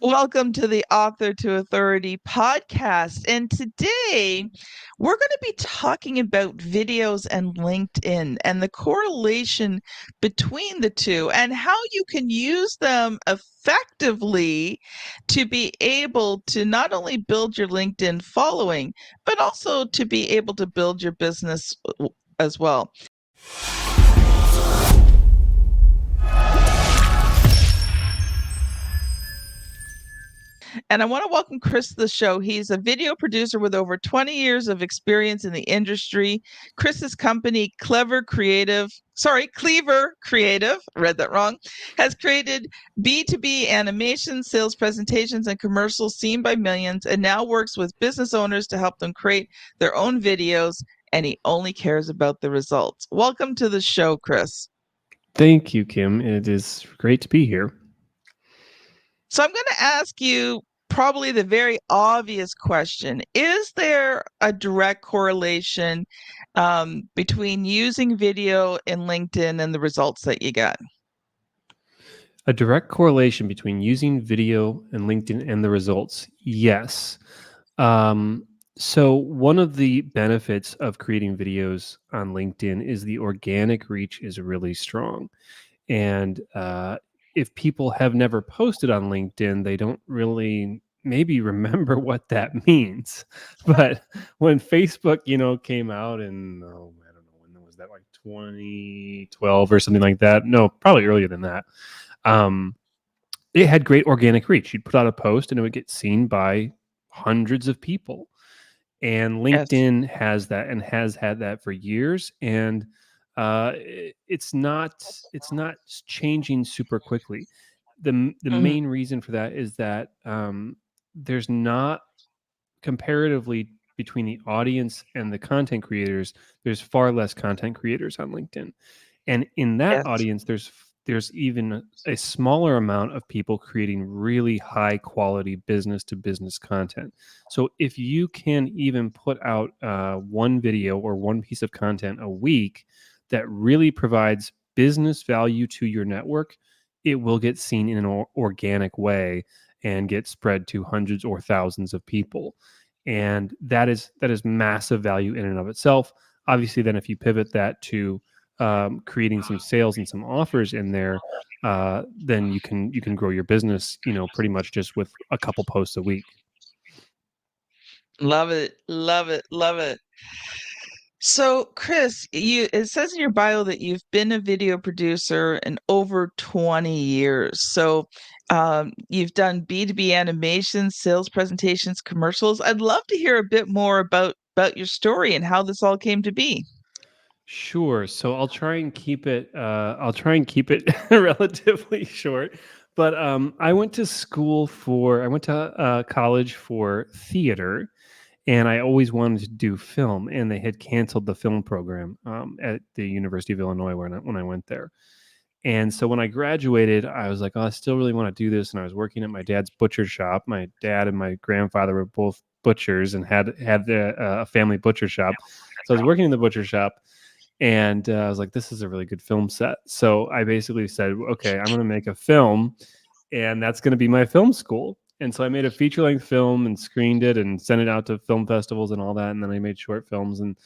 Welcome to the Author to Authority podcast. And today we're going to be talking about videos and LinkedIn and the correlation between the two and how you can use them effectively to be able to not only build your LinkedIn following, but also to be able to build your business as well. And I want to welcome Chris to the show. He's a video producer with over 20 years of experience in the industry. Chris's company, CLEAVER Creative, read that wrong, has created B2B animation, sales presentations, and commercials seen by millions, and now works with business owners to help them create their own videos, and he only cares about the results. Welcome to the show, Chris. Thank you, Kim. It is great to be here. So I'm going to ask you probably the very obvious question. Is there a direct correlation between using video in LinkedIn and the results that you get? A direct correlation between using video and LinkedIn and the results. Yes. So one of the benefits of creating videos on LinkedIn is the organic reach is really strong. And if people have never posted on LinkedIn, they don't really maybe remember what that means. But when Facebook, came out in, I don't know, when was that, like 2012 or something like that? No, probably earlier than that. Um, it had great organic reach. You'd put out a post and it would get seen by hundreds of people. And Yes. LinkedIn has that and has had that for years. And it's not changing super quickly. The Mhm. main reason for that is that there's not comparatively between the audience and the content creators, there's far less content creators on LinkedIn. And in that Yes. audience, there's even a smaller amount of people creating really high quality business to business content. So if you can even put out one video or one piece of content a week that really provides business value to your network, it will get seen in an organic way and get spread to hundreds or thousands of people. And that is massive value in and of itself. Obviously, then if you pivot that to creating some sales and some offers in there, then you can grow your business, pretty much just with a couple posts a week. Love it. Love it. Love it. So, Chris, it says in your bio that you've been a video producer in over 20 years. So, you've done B2B animations, sales presentations, commercials. I'd love to hear a bit more about your story and how this all came to be. Sure. So I'll try and keep it. I'll try and keep it relatively short. But I went to college for theater, and I always wanted to do film. And they had canceled the film program at the University of Illinois when I went there. And so when I graduated, I was like, oh, I still really want to do this. And I was working at my dad's butcher shop. My dad and my grandfather were both butchers and had a family butcher shop. So I was working in the butcher shop, and I was like, this is a really good film set. So I basically said, okay, I'm going to make a film, and that's going to be my film school. And so I made a feature length film and screened it and sent it out to film festivals and all that. And then I made short films. And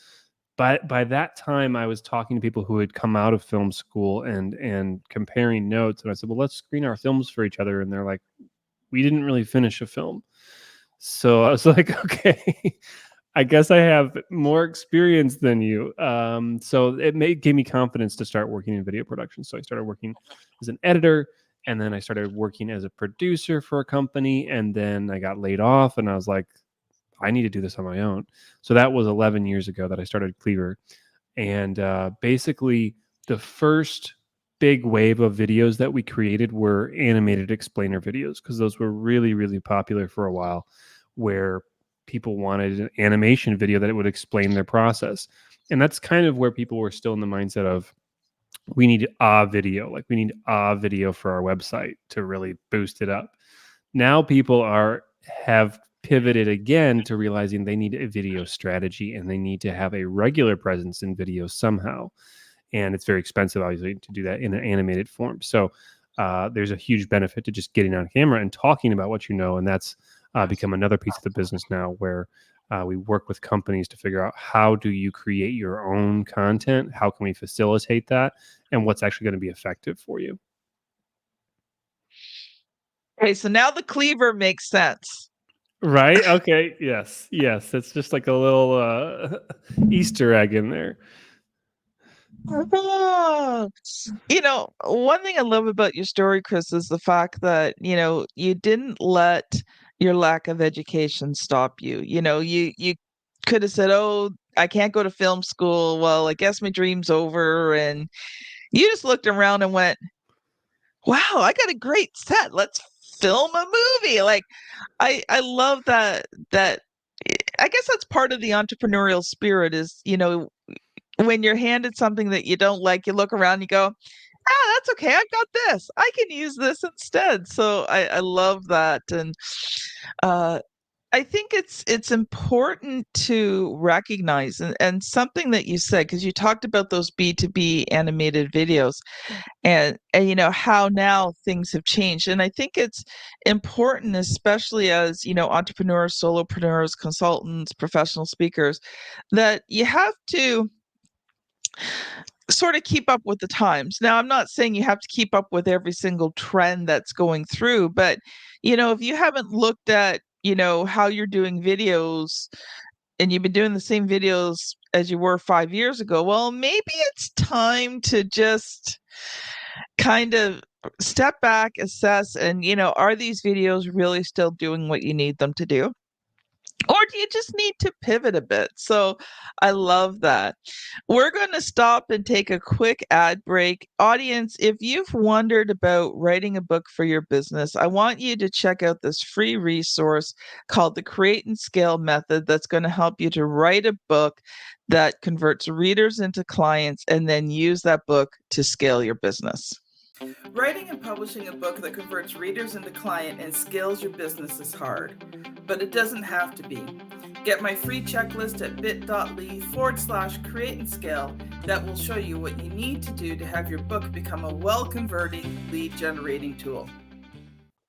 by that time, I was talking to people who had come out of film school and comparing notes. And I said, well, let's screen our films for each other. And they're like, we didn't really finish a film. So I was like, okay, I guess I have more experience than you. So gave me confidence to start working in video production. So I started working as an editor, and then I started working as a producer for a company, and then I got laid off, and I was like, I need to do this on my own. So that was 11 years ago that I started Cleaver, and basically the first big wave of videos that we created were animated explainer videos because those were really, really popular for a while, where people wanted an animation video that it would explain their process. And that's kind of where people were still in the mindset of, we need a video, like we need a video for our website to really boost it up. Now people have pivoted again to realizing they need a video strategy and they need to have a regular presence in video somehow. And it's very expensive, obviously, to do that in an animated form. So there's a huge benefit to just getting on camera and talking about what you know. And that's become another piece of the business now, where we work with companies to figure out, how do you create your own content? How can we facilitate that? And what's actually going to be effective for you? Okay, so now the cleaver makes sense. Right? Okay. Yes. Yes. It's just like a little Easter egg in there. Ah, one thing I love about your story, Chris, is the fact that, you didn't let your lack of education stop you. You could have said, "Oh, I can't go to film school. Well, I guess my dream's over." And you just looked around and went, "Wow, I got a great set. Let's film a movie." Like, I love that I guess that's part of the entrepreneurial spirit is, when you're handed something that you don't like, you look around, you go, that's okay. I've got this. I can use this instead. So I love that. And uh, I think it's important to recognize and something that you said, because you talked about those B2B animated videos and how now things have changed. And I think it's important, especially as, entrepreneurs, solopreneurs, consultants, professional speakers, that you have to sort of keep up with the times. Now, I'm not saying you have to keep up with every single trend that's going through, but if you haven't looked at, how you're doing videos and you've been doing the same videos as you were 5 years ago, well, maybe it's time to just kind of step back, assess, and, are these videos really still doing what you need them to do? Or do you just need to pivot a bit? So I love that. We're going to stop and take a quick ad break. Audience, if you've wondered about writing a book for your business, I want you to check out this free resource called the Create and Scale Method that's going to help you to write a book that converts readers into clients and then use that book to scale your business. Writing and publishing a book that converts readers into client and scales your business is hard, but it doesn't have to be. Get my free checklist at bit.ly/create and scale that will show you what you need to do to have your book become a well-converting lead generating tool.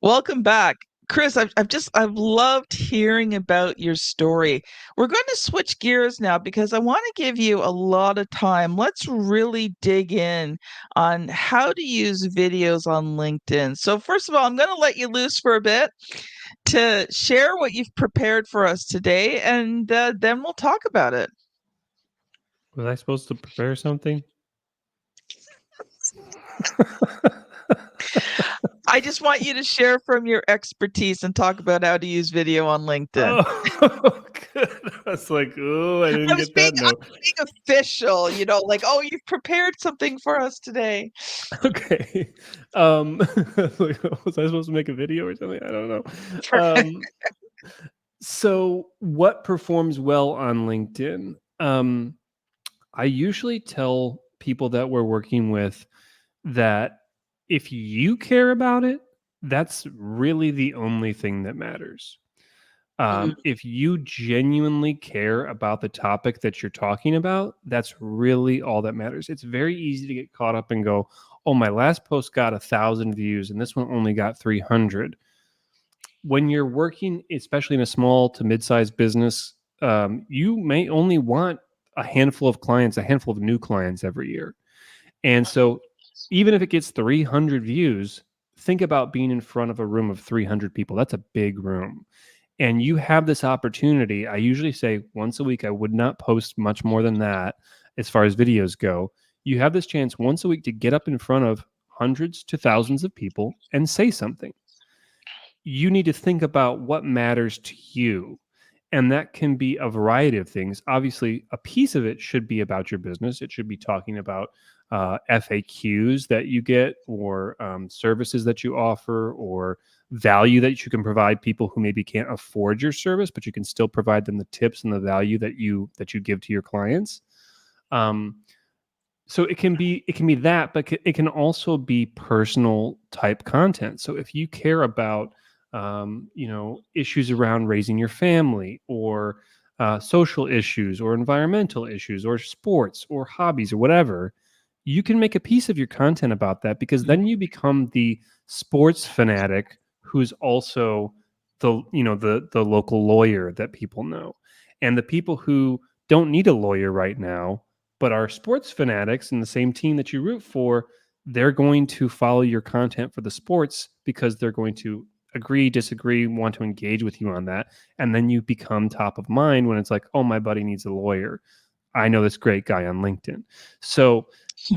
Welcome back. Chris, I've loved hearing about your story. We're going to switch gears now because I want to give you a lot of time. Let's really dig in on how to use videos on LinkedIn. So first of all, I'm going to let you loose for a bit to share what you've prepared for us today, and then we'll talk about it. Was I supposed to prepare something? I just want you to share from your expertise and talk about how to use video on LinkedIn. Oh, good. I was like, oh, I didn't get that I'm note. being official, like, oh, you've prepared something for us today. Okay. Like, was I supposed to make a video or something? I don't know. So what performs well on LinkedIn? I usually tell people that we're working with that if you care about it, that's really the only thing that matters. If you genuinely care about the topic that you're talking about, that's really all that matters. It's very easy to get caught up and go, oh, my last post got 1,000 views and this one only got 300. When you're working, especially in a small to mid-sized business, you may only want a handful of clients, a handful of new clients every year. And so even if it gets 300 views, think about being in front of a room of 300 people. That's a big room. And you have this opportunity. I usually say once a week, I would not post much more than that as far as videos go. You have this chance once a week to get up in front of hundreds to thousands of people and say something. You need to think about what matters to you. And that can be a variety of things. Obviously, a piece of it should be about your business. It should be talking about FAQs that you get, or services that you offer, or value that you can provide people who maybe can't afford your service, but you can still provide them the tips and the value that you give to your clients. So it can be that, but it can also be personal type content. So if you care about issues around raising your family, or social issues, or environmental issues, or sports, or hobbies, or whatever, you can make a piece of your content about that, because then you become the sports fanatic who's also the local lawyer that people know. And the people who don't need a lawyer right now but are sports fanatics in the same team that you root for, they're going to follow your content for the sports because they're going to agree, disagree, want to engage with you on that. And then you become top of mind when it's like, oh, my buddy needs a lawyer. I know this great guy on LinkedIn. So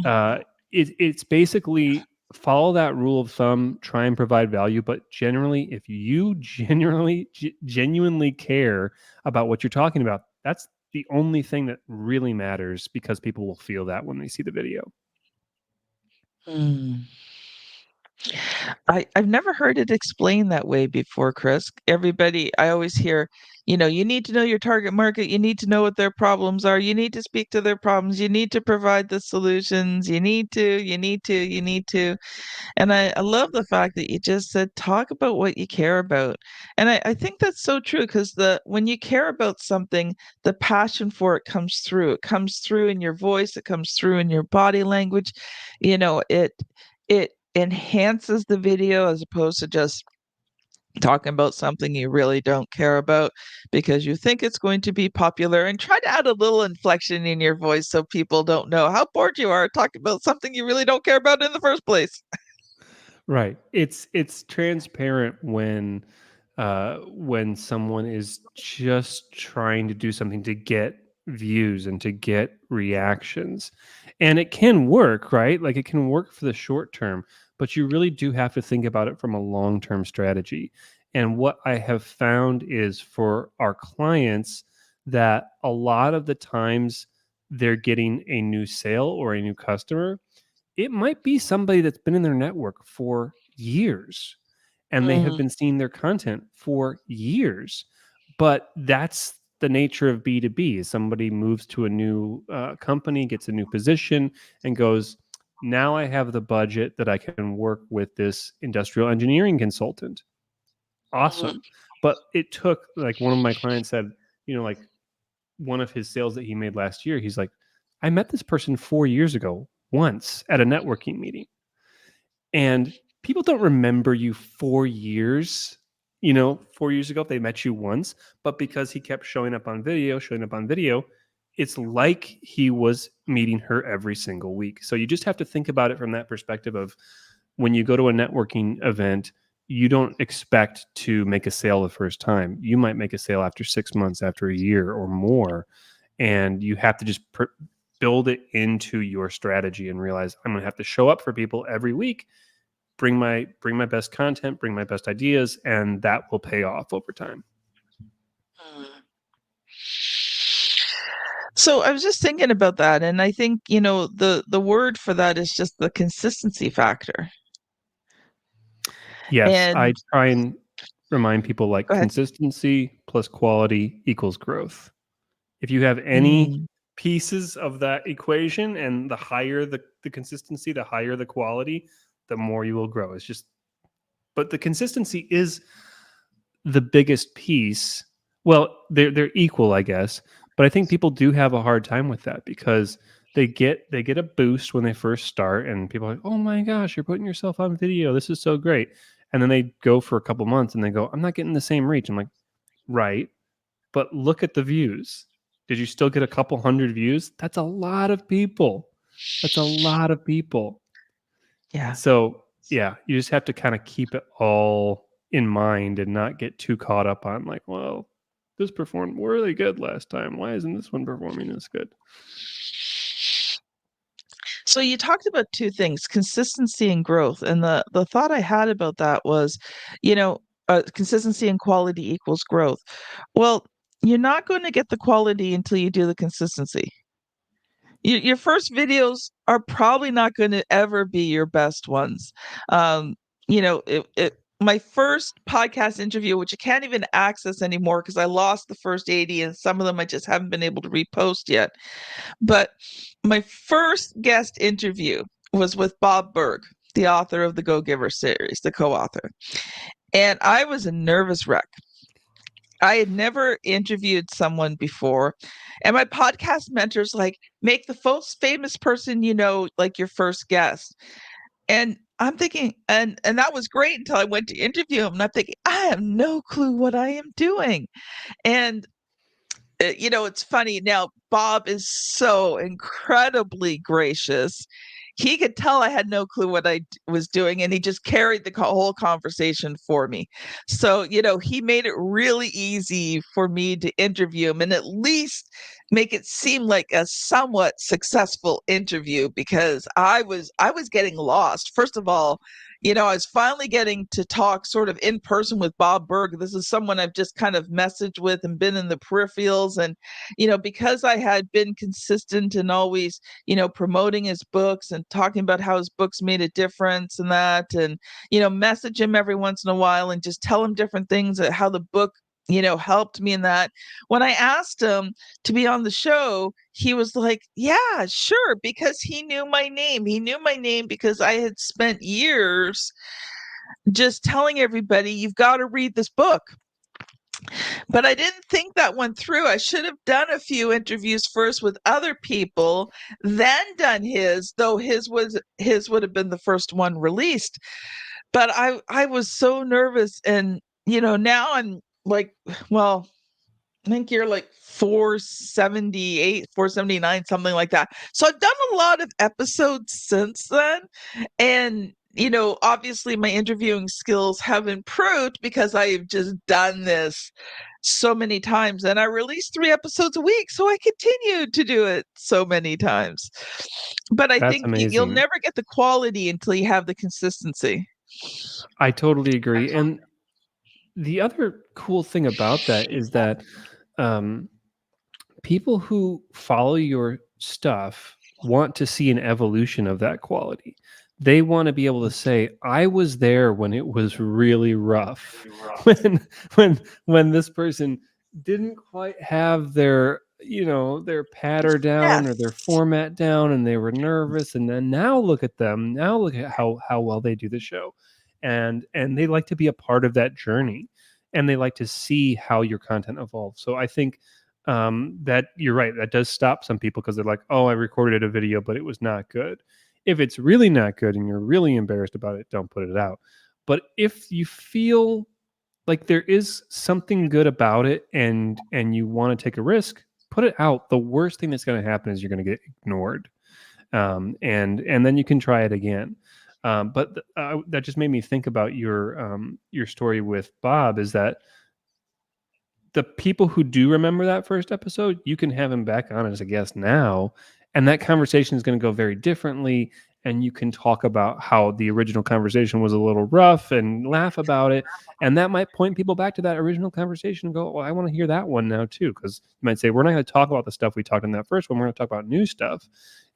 uh, it's basically follow that rule of thumb, try and provide value. But generally, if you genuinely care about what you're talking about, that's the only thing that really matters, because people will feel that when they see the video. Mm. I've never heard it explained that way before, Chris. Everybody, I always hear, you need to know your target market. You need to know what their problems are. You need to speak to their problems. You need to provide the solutions. You need to. And I love the fact that you just said, talk about what you care about. And I think that's so true because when you care about something, the passion for it comes through. It comes through in your voice, it comes through in your body language. It enhances the video as opposed to just talking about something you really don't care about because you think it's going to be popular, and try to add a little inflection in your voice so people don't know how bored you are talking about something you really don't care about in the first place. Right. It's transparent when someone is just trying to do something to get views and to get reactions. And it can work, right? Like, it can work for the short term, but you really do have to think about it from a long-term strategy. And what I have found is, for our clients, that a lot of the times they're getting a new sale or a new customer, it might be somebody that's been in their network for years, and they have Mm, been seeing their content for years. But that's the nature of B2B. Somebody moves to a new company, gets a new position, and goes, now I have the budget that I can work with this industrial engineering consultant. mhm, Awesome. But it took, like, one of my clients said, like, one of his sales that he made last year, he's like, I met this person 4 years ago once at a networking meeting, and people don't remember you 4 years, 4 years ago if they met you once. But because he kept showing up on video, it's like he was meeting her every single week. So you just have to think about it from that perspective of, when you go to a networking event, you don't expect to make a sale the first time. You might make a sale after 6 months, after a year or more. And you have to just build it into your strategy and realize, I'm going to have to show up for people every week, bring my best content, bring my best ideas, and that will pay off over time. mm. So I was just thinking about that, and I think, the word for that is just the consistency factor. Yes, I And try and remind people, like, go ahead. consistency plus quality equals growth. If you have any Mm, pieces of that equation, and the higher the consistency, the higher the quality, the more you will grow. It's just, but the consistency is the biggest piece. Well, they're equal, I guess, but I think people do have a hard time with that, because they get a boost when they first start, and people are like, "Oh my gosh, you're putting yourself on video. This is so great." And then they go for a couple months and they go, "I'm not getting the same reach." I'm like, "Right, but look at the views. Did you still get a couple hundred views? That's a lot of people. That's a lot of people." yeah. So, yeah, you just have to kind of keep it all in mind and not get too caught up on, like, well, this performed really good last time. Why isn't this one performing as good? So you talked about two things, consistency and growth. And the thought I had about that was, you know, consistency and quality equals growth. Well, you're not going to get the quality until you do the consistency. Your first videos are probably not going to ever be your best ones. Um, my first podcast interview, which I can't even access anymore because I lost the first 80, and some of them I just haven't been able to repost yet. But my first guest interview was with Bob Berg, the author of the Go Giver series, the co author. And I was a nervous wreck. I had never interviewed someone before. And my podcast mentor's like, make the most famous person you know like your first guest. And I'm thinking, and that was great until I went to interview him. And I'm thinking, I have no clue what I am doing. And it's funny now. Bob is so incredibly gracious. He could tell I had no clue what was doing, and he just carried the whole conversation for me. So, he made it really easy for me to interview him and at least make it seem like a somewhat successful interview because I was getting lost. First of all, I was finally getting to talk sort of in person with Bob Berg. This is someone I've just kind of messaged with and been in the peripherals. And, because I had been consistent and always, promoting his books and talking about how his books made a difference and that, and, message him every once in a while and just tell him different things, how the book, helped me in that. When I asked him to be on the show, he was like, yeah, sure, because he knew my name. He knew my name because I had spent years just telling everybody, you've got to read this book. But I didn't think that went through. I should have done a few interviews first with other people, then done his, though his would have been the first one released. But I was so nervous, and now I'm like, well, I think you're like 478, 479, something like that. So I've done a lot of episodes since then. And, obviously my interviewing skills have improved because I've just done this so many times. And I release 3 episodes a week. So I continue to do it so many times. But I That's think you'll amazing. never get the quality until you have the consistency. I totally agree. And the other cool thing about that is that um, people who follow your stuff want to see an evolution of that quality. They want to be able to say, "I was there when it was really rough, when when this person didn't quite have their patter down or their Yes. format down, and they were nervous, and then now look at them. Now look at how well they do the show, and they like to be a part of that journey, and they like to see how your content evolves. So I think that you're right. That does stop some people because they're like, "Oh, I recorded a video, but it was not good." If it's really not good and you're really embarrassed about it, don't put it out. But if you feel like there is something good about it and you want to take a risk, put it out. The worst thing that's going to happen is you're going to get ignored, and then you can try it again. But that just made me think about your story with Bob. Is that the people who do remember that first episode, you can have him back on as a guest now, and that conversation is going to go very differently. And you can talk about how the original conversation was a little rough and laugh about it. And that might point people back to that original conversation and go, well, I want to hear that one now too. Because you might say, we're not going to talk about the stuff we talked in that first one. We're going to talk about new stuff.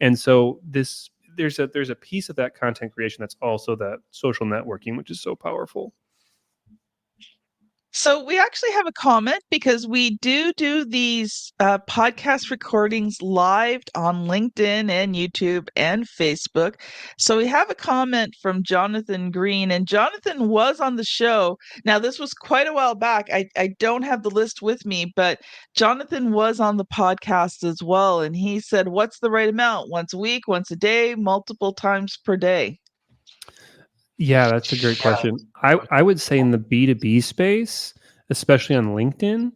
And so there's a piece of that content creation that's also that social networking, which is so powerful. So we actually have a comment because we do these podcast recordings live on LinkedIn and YouTube and Facebook. So we have a comment from Jonathan Green, and Jonathan was on the show. Now this was quite a while back. I don't have the list with me, but Jonathan was on the podcast as well, and he said, "What's the right amount? Once a week, once a day, multiple times per day?" Yeah, that's a great question. I would say in the B2B space, especially on LinkedIn,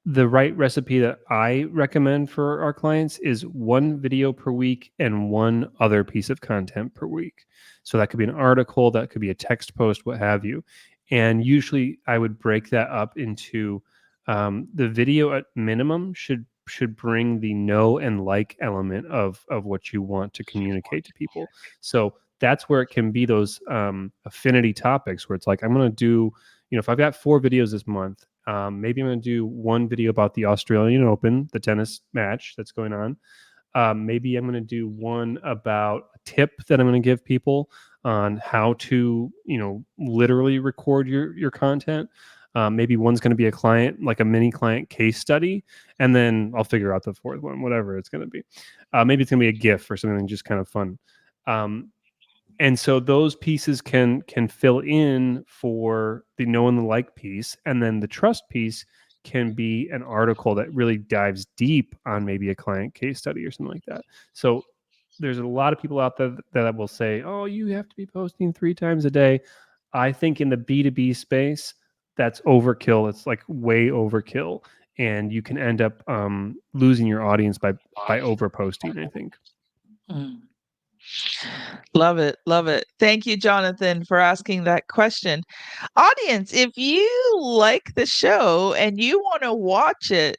the right recipe that I recommend for our clients is one video per week and one other piece of content per week. So that could be an article, that could be a text post, what have you. And usually I would break that up into the video at minimum should bring the know and like element of what you want to communicate to people. So that's where it can be those affinity topics where it's like, I'm going to do, if I've got 4 videos this month, maybe I'm going to do one video about the Australian Open, the tennis match that's going on. Maybe I'm going to do one about a tip that I'm going to give people on how to, literally record your content. Maybe one's going to be a client, like a mini client case study, and then I'll figure out the fourth one, whatever it's going to be. Maybe it's going to be a GIF or something just kind of fun. And so those pieces can fill in for the know and the like piece, and then the trust piece can be an article that really dives deep on maybe a client case study or something like that. So there's a lot of people out there that will say, oh, you have to be posting 3 times a day. I think in the B2B space, that's overkill. It's like way overkill. And you can end up losing your audience by over posting, I think. Mm. Love it. Love it. Thank you, Jonathan, for asking that question. Audience, if you like the show and you want to watch it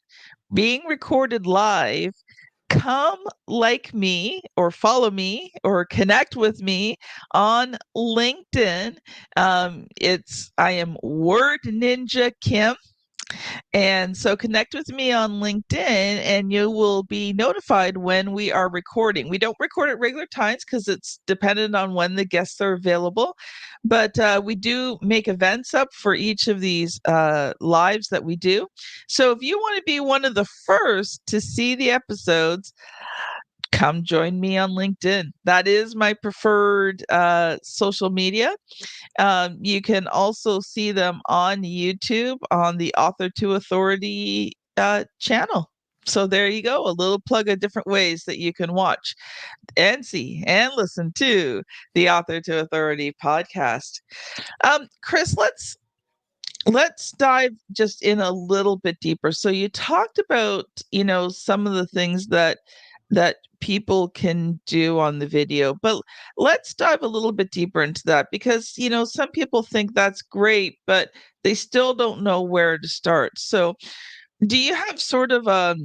being recorded live, come like me or follow me or connect with me on LinkedIn. I am Word Ninja Kim. And so connect with me on LinkedIn and you will be notified when we are recording. We don't record at regular times because it's dependent on when the guests are available. But we do make events up for each of these lives that we do. So if you want to be one of the first to see the episodes, come join me on LinkedIn. That is my preferred social media. You can also see them on YouTube on the Author to Authority channel. So there you go, a little plug of different ways that you can watch and see and listen to the Author to Authority podcast. Chris, let's dive just in a little bit deeper. So you talked about, some of the things that people can do on the video, but let's dive a little bit deeper into that because, some people think that's great, but they still don't know where to start. So do you have sort of a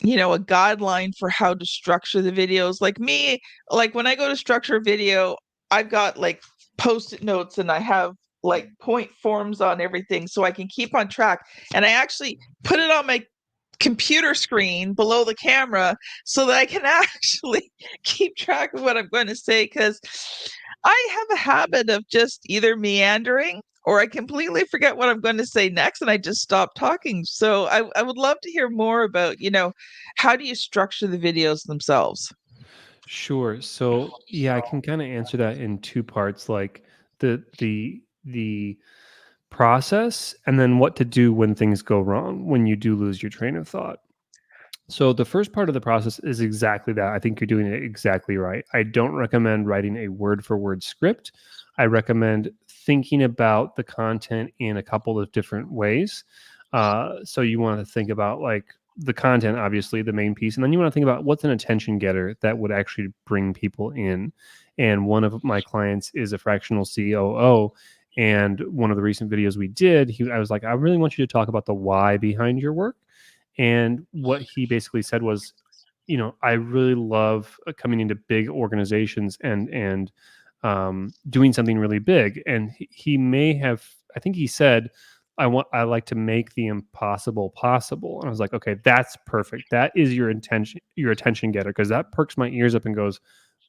guideline for how to structure the videos? Like me, like when I go to structure a video, I've got like post-it notes and I have like point forms on everything so I can keep on track. And I actually put it on my computer screen below the camera so that I can actually keep track of what I'm going to say because I have a habit of just either meandering or I completely forget what I'm going to say next and I just stop talking. So I would love to hear more about, how do you structure the videos themselves? Sure. So yeah, I can kind of answer that in 2 parts, like the process and then what to do when things go wrong, when you do lose your train of thought. So the first part of the process is exactly that. I think you're doing it exactly right. I don't recommend writing a word for word script. I recommend thinking about the content in a couple of different ways. So you want to think about like the content, obviously the main piece, and then you want to think about what's an attention getter that would actually bring people in. And one of my clients is a fractional COO. And one of the recent videos we did, I was like, I really want you to talk about the why behind your work. And what he basically said was, I really love coming into big organizations and doing something really big. And he may have, I think he said, I like to make the impossible possible. And I was like, okay, that's perfect. That is your attention getter, because that perks my ears up and goes,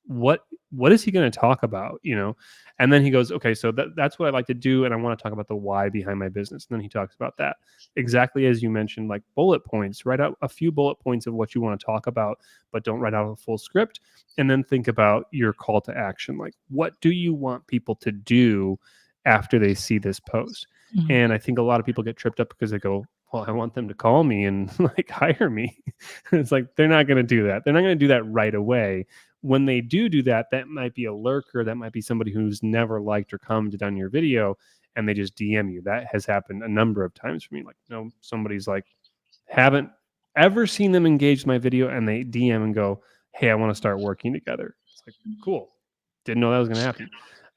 what is he going to talk about, and then he goes, okay, so that's what I like to do, and I want to talk about the why behind my business. And then he talks about that exactly as you mentioned, like bullet points. Write out a few bullet points of what you want to talk about, but don't write out a full script. And then think about your call to action, like what do you want people to do after they see this post. Mhm. And I think a lot of people get tripped up because they go, well, I want them to call me and like hire me. It's like, they're not going to do that. They're not going to do that right away. When they do that, that might be a lurker. That might be somebody who's never liked or commented on your video, and they just DM you. That has happened a number of times for me. Like, somebody's like, haven't ever seen them engage my video, and they DM and go, hey, I want to start working together. It's like, cool. Didn't know that was going to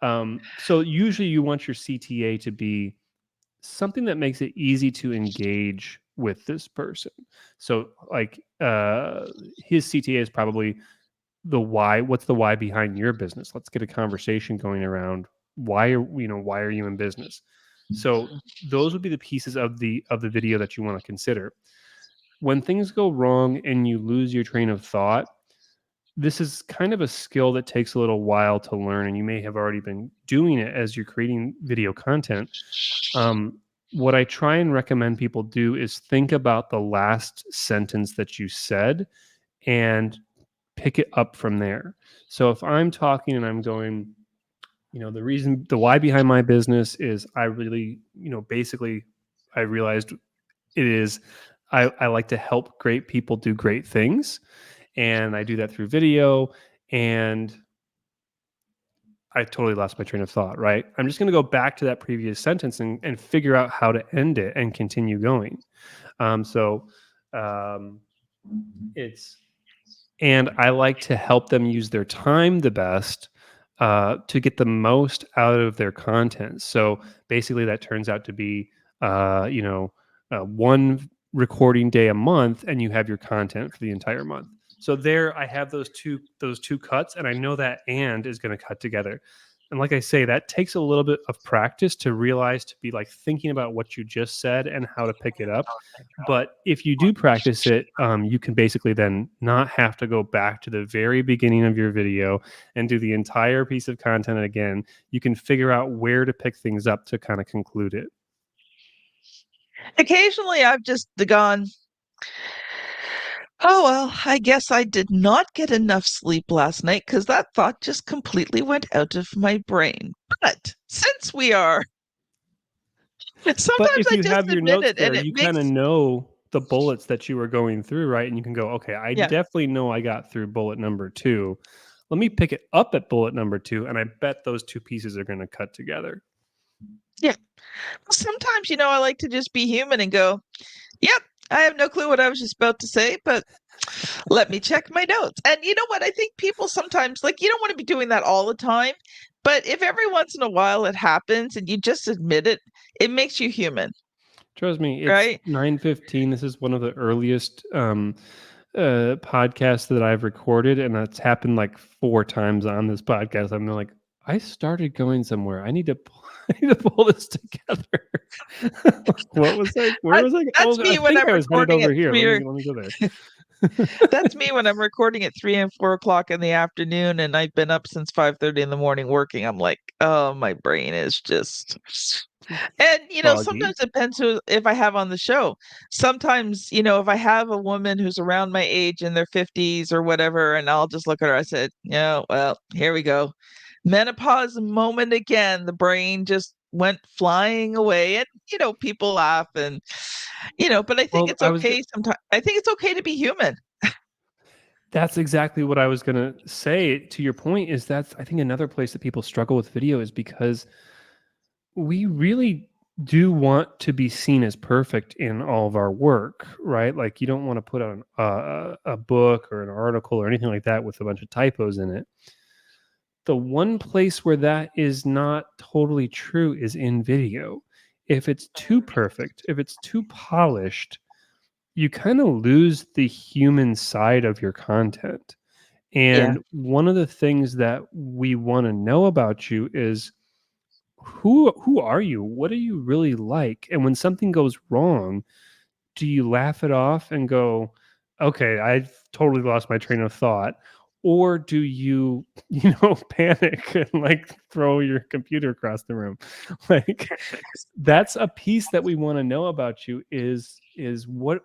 happen. So usually you want your CTA to be something that makes it easy to engage with this person. So like his CTA is probably the why. What's the why behind your business? Let's get a conversation going around why are you in business. So those would be the pieces of the video that you want to consider. When things go wrong and you lose your train of thought, this is kind of a skill that takes a little while to learn, and you may have already been doing it as you're creating video content. What I try and recommend people do is think about the last sentence that you said and pick it up from there. So if I'm talking and I'm going, the why behind my business is I really, basically I realized It is. I like to help great people do great things, and I do that through video. And I totally lost my train of thought. Right. I'm just going to go back to that previous sentence and figure out how to end it and continue going. So um, it's and I like to help them use their time the best to get the most out of their content. So basically, that turns out to be, one recording day a month, and you have your content for the entire month. So there, I have those two cuts, and I know that and is going to cut together. And like I say, that takes a little bit of practice to realize to be like thinking about what you just said and how to pick it up. But if you do practice it, you can basically then not have to go back to the very beginning of your video and do the entire piece of content again. You can figure out where to pick things up to kind of conclude it. Occasionally, I've just gone, oh, well, I guess I did not get enough sleep last night because that thought just completely went out of my brain. But since we are, But sometimes if I you just have your admit notes it and there, it you kind of makes, know the bullets that you were going through, right? And you can go, okay, I yeah, definitely know I got through bullet number two. Let me pick it up at bullet number two, and I bet those two pieces are going to cut together. yeah. Sometimes, I like to just be human and go, yep, I have no clue what I was just about to say, but let me check my notes. And you know what? I think people sometimes, like, you don't want to be doing that all the time. But if every once in a while it happens and you just admit it, it makes you human, Trust me, it's right? 9:15. This is one of the earliest podcasts that I've recorded, and that's happened like four times on this podcast. I'm like, I started going somewhere. I need to I need to pull this together. What was I? Where I, was I? that's Oh, I me when think I'm I was headed recording at over here. three or Let me go there. that's me when I'm recording at 3 and 4 o'clock in the afternoon and I've been up since 5:30 in the morning working. I'm like, oh, my brain is just and, Foggy. sometimes it depends who if I have on the show. Sometimes, if I have a woman who's around my age in their 50s or whatever, and I'll just look at her, I said, yeah, well, here we go. Menopause moment again. The brain just went flying away. And, people laugh and, but I think Well, it's okay sometimes. I think it's okay to be human. that's exactly what I was gonna say. To your point, is that's I think another place that people struggle with video is because we really do want to be seen as perfect in all of our work, right? Like you don't want to put on a book or an article or anything like that with a bunch of typos in it. The one place where that is not totally true is in video. If it's too perfect, if it's too polished, you kind of lose the human side of your content. Yeah. And one of the things that we want to know about you is who are you? What are you really like? And when something goes wrong, do you laugh it off and go, "Okay, I've totally lost my train of thought," or do you, panic and like throw your computer across the room? Like that's a piece that we want to know about you is what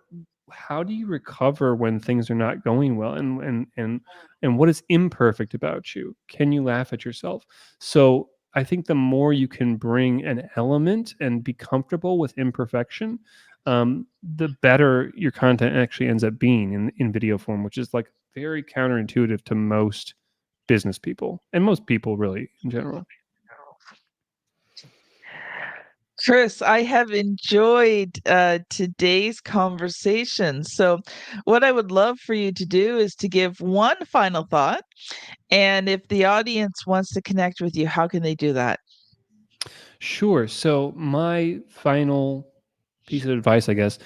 how do you recover when things are not going well, and what is imperfect about you? Can you laugh at yourself? So I think the more you can bring an element and be comfortable with imperfection, the better your content actually ends up being in video form, which is like very counterintuitive to most business people and most people really in general. Chris, I have enjoyed today's conversation. So, what I would love for you to do is to give one final thought. And if the audience wants to connect with you, how can they do that? Sure. So my final piece of advice, I guess,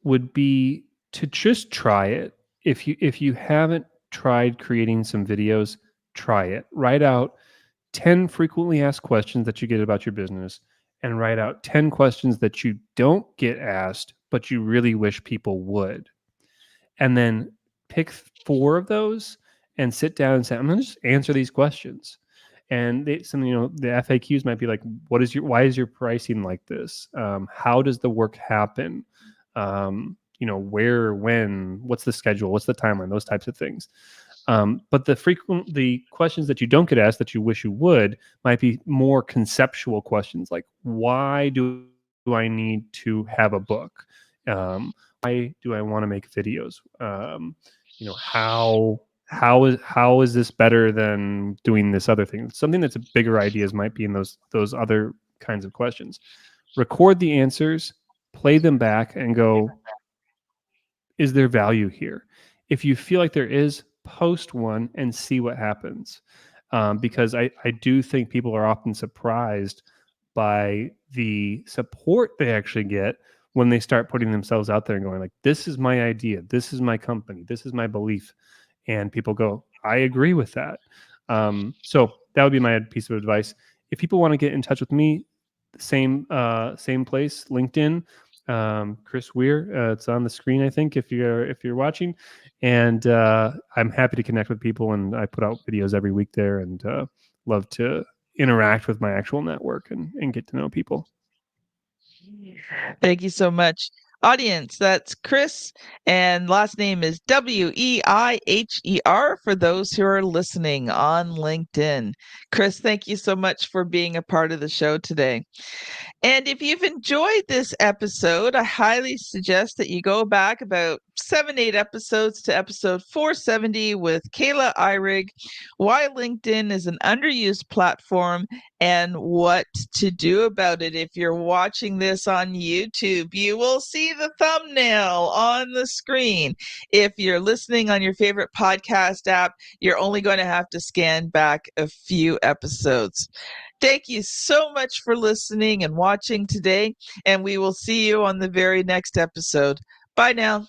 would be to just try it. If you haven't tried creating some videos, try it. Write out 10 frequently asked questions that you get about your business and write out 10 questions that you don't get asked but you really wish people would. And then pick four of those and sit down and say, I'm going to just answer these questions. And the FAQs might be like, why is your pricing like this? How does the work happen? Where, when, what's the schedule? What's the timeline? Those types of things. But the questions that you don't get asked that you wish you would might be more conceptual questions like, why do I need to have a book? Why do I want to make videos? How is this better than doing this other thing? Something that's a bigger ideas might be in those other kinds of questions. Record the answers, play them back, and go, is there value here? If you feel like there is, post one and see what happens. Because I do think people are often surprised by the support they actually get when they start putting themselves out there and going like, this is my idea, this is my company, this is my belief. And people go, I agree with that. So that would be my piece of advice. If people want to get in touch with me, same place, LinkedIn, Chris Weir. It's on the screen, I think, if you're watching. And I'm happy to connect with people, and I put out videos every week there, and love to interact with my actual network and get to know people. Thank you so much. Audience, that's Chris, and last name is Weiher for those who are listening on LinkedIn. Chris, thank you so much for being a part of the show today. And if you've enjoyed this episode, I highly suggest that you go back about 7, 8 episodes to episode 470 with Kayla Eyrig, why LinkedIn is an underused platform and what to do about it. If you're watching this on YouTube, you will see the thumbnail on the screen. If you're listening on your favorite podcast app, you're only going to have to scan back a few episodes. Thank you so much for listening and watching today, and we will see you on the very next episode. Bye now.